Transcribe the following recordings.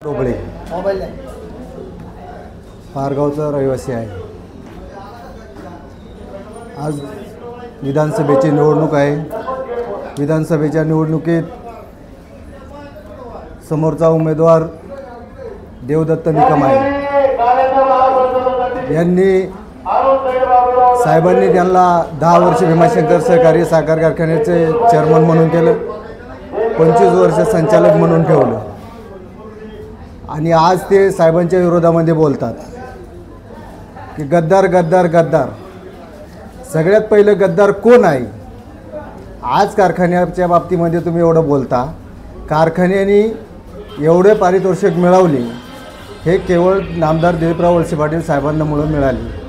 डोबळे पारगावचा रहिवासी आहे। आज विधानसभेची निवडणूक आहे। विधानसभेच्या निवडणुकीत समोरचा उमेदवार देवदत्त निकम आहे। यांनी साहेबांनी त्यांना 10 वर्ष भीमाशंकर सहकारी साखर कारखान्याचे चेअरमन म्हणून केलं, 25 वर्ष संचालक म्हणून ठेवलं आणि आज ते साहेबांच्या विरोधामध्ये बोलतात की गद्दार गद्दार गद्दार। सगळ्यात पहिलं गद्दार कोण आहे? आज कारखान्याच्या बाबतीमध्ये तुम्ही एवढं बोलता, कारखान्याने एवढे पारितोषिक मिळवले हे केवळ नामदार दिलीपराव वळसे पाटील साहेबांमुळे मिळाले।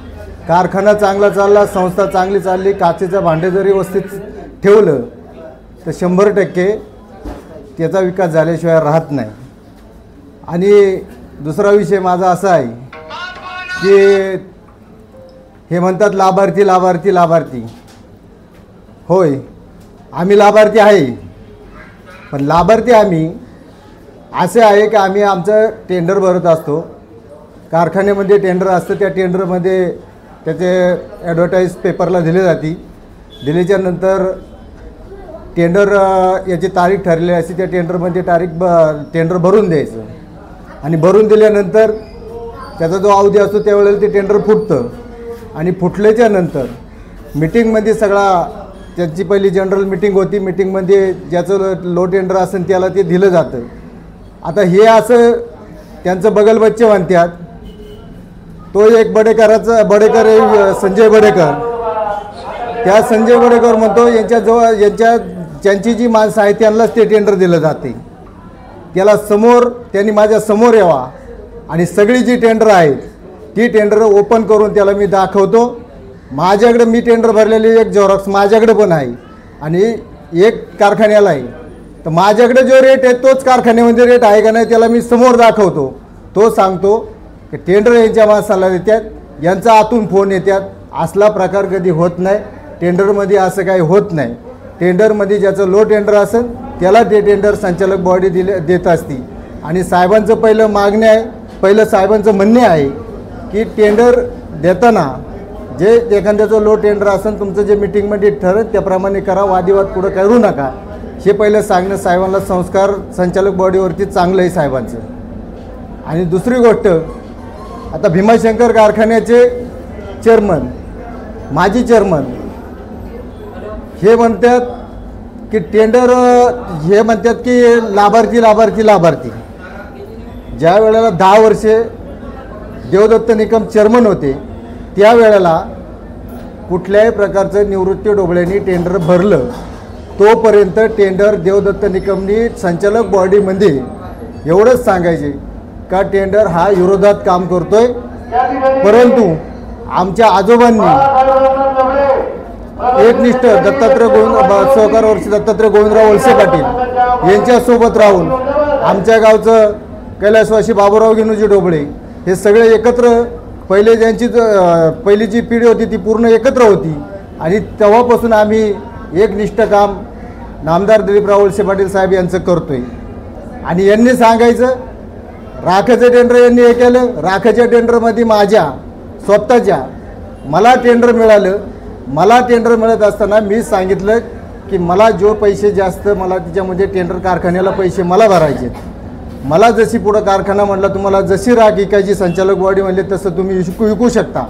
कारखाना चांगला चालला, संस्था चांगली चालली, काचेचं भांडे जरी व्यवस्थित ठेवलं तर 100% त्याचा विकास झाल्याशिवाय राहत नाही। आणि दुसरा विषय माझा असा आहे की हे म्हणतात लाभार्थी लाभार्थी लाभार्थी। होय, आम्ही लाभार्थी आहे, पण लाभार्थी आम्ही असे आहे की आम्ही आमचं टेंडर भरत असतो। कारखान्यामध्ये टेंडर असतं, त्या टेंडरमध्ये त्याचे ॲडव्हर्टाईज पेपरला दिली जाते। दिल्याच्या नंतर टेंडर याची तारीख ठरलेली असते, त्या टेंडरमध्ये टेंडर भरून द्यायचं आणि भरून दिल्यानंतर त्याचा जो अवधी असतो त्यावेळेला ते टेंडर फुटतं आणि फुटल्याच्या नंतर मीटिंगमध्ये सगळा त्याची पहिली जनरल मीटिंग होती। मीटिंगमध्ये ज्याचं लो टेंडर असेल त्याला ते दिलं जातं। आता हे असं त्यांचं बगलबच्चे म्हणतात। तो एक बडेकर संजय बडेकर, त्या संजय बडेकर म्हणतो त्यांची जी माणसं आहेत त्यांनाच ते टेंडर दिलं जाते। त्याला त्यांनी माझ्या समोर यावा आणि सगळी जी टेंडर आहेत ती टेंडर ओपन करून त्याला मी दाखवतो। माझ्याकडे मी टेंडर भरलेली एक झेरॉक्स माझ्याकडे पण आहे आणि एक कारखान्याला आहे, तर माझ्याकडे जो रेट आहे तोच कारखान्यामध्ये रेट आहे का नाही त्याला मी समोर दाखवतो। तो सांगतो की टेंडर यांच्या माणसाला देतात, यांचा आतून फोन येतात। असला प्रकार कधी होत नाही टेंडरमध्ये, असं काही होत नाही। टेंडरमध्ये ज्याचं लो टेंडर असेल त्याला ते टेंडर संचालक बॉडी देत असती। आणि साहेबांचं पहिलं साहेबांचं म्हणणे आहे की टेंडर देताना जे एखाद्याचं लो टेंडर असेल तुमचं जे मीटिंगमध्ये ठरत त्याप्रमाणे करा, वादिवाद पुढं करू नका, हे पहिलं सांगणं साहेबांना संस्कार संचालक बॉडीवरती चांगलं आहे साहेबांचं। आणि दुसरी गोष्ट, आता भीमाशंकर कारखान्याचे चेअरमन माजी चेअरमन हे म्हणतात की टेंडर हे म्हणतात की लाभार्थी लाभार्थी लाभार्थी। ज्या वेळेला 10 वर्षे देवदत्त निकम चेअरमन होते त्यावेळेला कुठल्याही प्रकारचं निवृत्ती डोबळेंनी टेंडर भरलं तोपर्यंत टेंडर देवदत्त निकमनी संचालक बॉडीमध्ये एवढंच सांगायचे का टेंडर हा विरोधात काम करतोय। परंतु आमच्या आजोबांनी एकनिष्ठ सहकार वर्षी दत्तात्रय गोविंदराव वळसे पाटील यांच्यासोबत राहून आमच्या गावचं कैलासवासी बाबूराव गिनूजी डोबळे हे सगळे एकत्र, पहिले ज्यांची पहिली जी पिढी होती ती पूर्ण एकत्र होती आणि तेव्हापासून आम्ही एकनिष्ठ काम नामदार दिलीपराव वळसे पाटील साहेब यांचं करतोय। आणि यांनी सांगायचं राखाचं टेंडर यांनी हे केलं, राखाच्या टेंडरमध्ये माझ्या स्वतःच्या मला टेंडर मिळालं। मला टेंडर मिळत असताना मी सांगितलं की मला जो पैसे जास्त मला त्याच्यामध्ये टेंडर कारखान्याला पैसे मला भरायचे, मला जशी पुढं कारखाना म्हटलं तुम्हाला जशी राख विकायची संचालक बॉडी म्हणले तसं तुम्ही विकू शकता।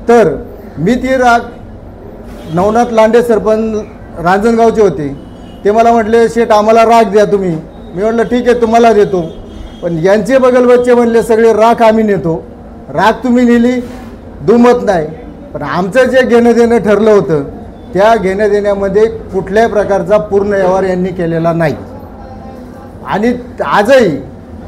तर मी ती राख नवनाथ लांडे सरपंच रांजणगावचे होते, ते मला म्हटले शेठ आम्हाला राख द्या तुम्ही। मी म्हटलं ठीक आहे तुम्हाला देतो, पण यांचे बगलबच्चे म्हणले सगळे राख आम्ही नेतो। राख तुम्ही नेली दुमत नाही, पण आमचं जे घेणं देणं ठरलं होतं त्या घेणं देण्यामध्ये कुठल्याही प्रकारचा पूर्ण व्यवहार यांनी केलेला नाही। आणि आजही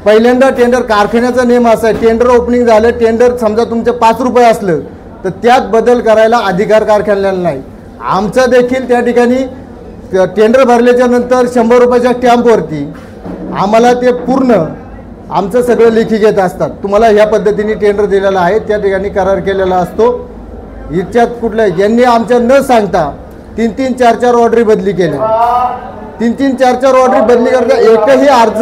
पहिल्यांदा टेंडर कारखान्याचा नियम असा आहे, टेंडर ओपनिंग झालं, टेंडर समजा तुमचे 5 रुपये असलं तर त्यात बदल करायला अधिकार कारखान्याला नाही। आमचा देखील त्या ठिकाणी टेंडर भरल्याच्या नंतर 100 रुपयाच्या स्टॅम्पवरती आम्हाला ते पूर्ण आमचं सगळं लेखी घेत असतात। तुम्हाला ह्या पद्धतीने टेंडर दिलेला आहे, त्या ठिकाणी करार केलेला असतो। इतक्यात कुठल्या यांनी आमच्या न सांगता 3-3, 4-4 ऑर्डरी बदली केल्या। तीन 4 ऑर्डरी बदली करता एकही अर्ज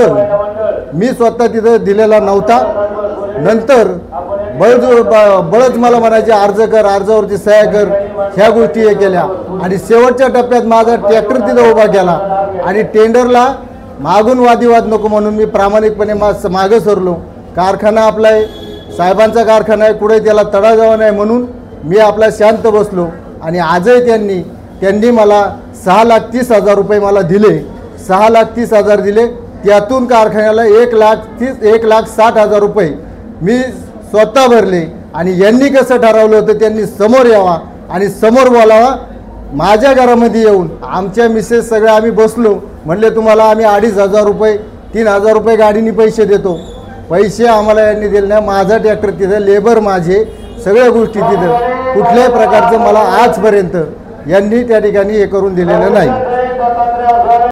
मी स्वतः तिथं दिलेला नव्हता. नंतर बळच मला म्हणायचे अर्ज कर, अर्जावरती सह्या कर, ह्या गोष्टी हे केल्या आणि शेवटच्या टप्प्यात माझा ट्रॅक्टर तिथं उभा केला आणि टेंडरला मागून वादिवाद नको म्हणून मी प्रामाणिकपणे मागं सरलो. कारखाना आपला आहे, साहेबांचा कारखाना आहे, कुठे त्याला तडा जावा नाही म्हणून मी आपला शांत बसलो. आणि आजही त्यांनी मला 6,30,000 रुपये मला दिले. 6,30,000 दिले. त्यातून कारखान्याला 1,60,000 रुपये मी स्वतः भरले. आणि यांनी कसं ठरवलं होतं, त्यांनी समोर यावा आणि समोर बोलावा. माझ्या घरामध्ये येऊन आमच्या मिसेस सगळे आम्ही बसलो. म्हणले तुम्हाला आम्ही 2,500 रुपये 3,000 रुपये गाडीने पैसे देतो. पैसे आम्हाला यांनी दिले नाही. माझा ट्रॅक्टर तिथं, लेबर माझे, सगळ्या गोष्टी तिथं. कुठल्याही प्रकारचं मला आजपर्यंत यांनी त्या ठिकाणी हे करून दिलेलं नाही.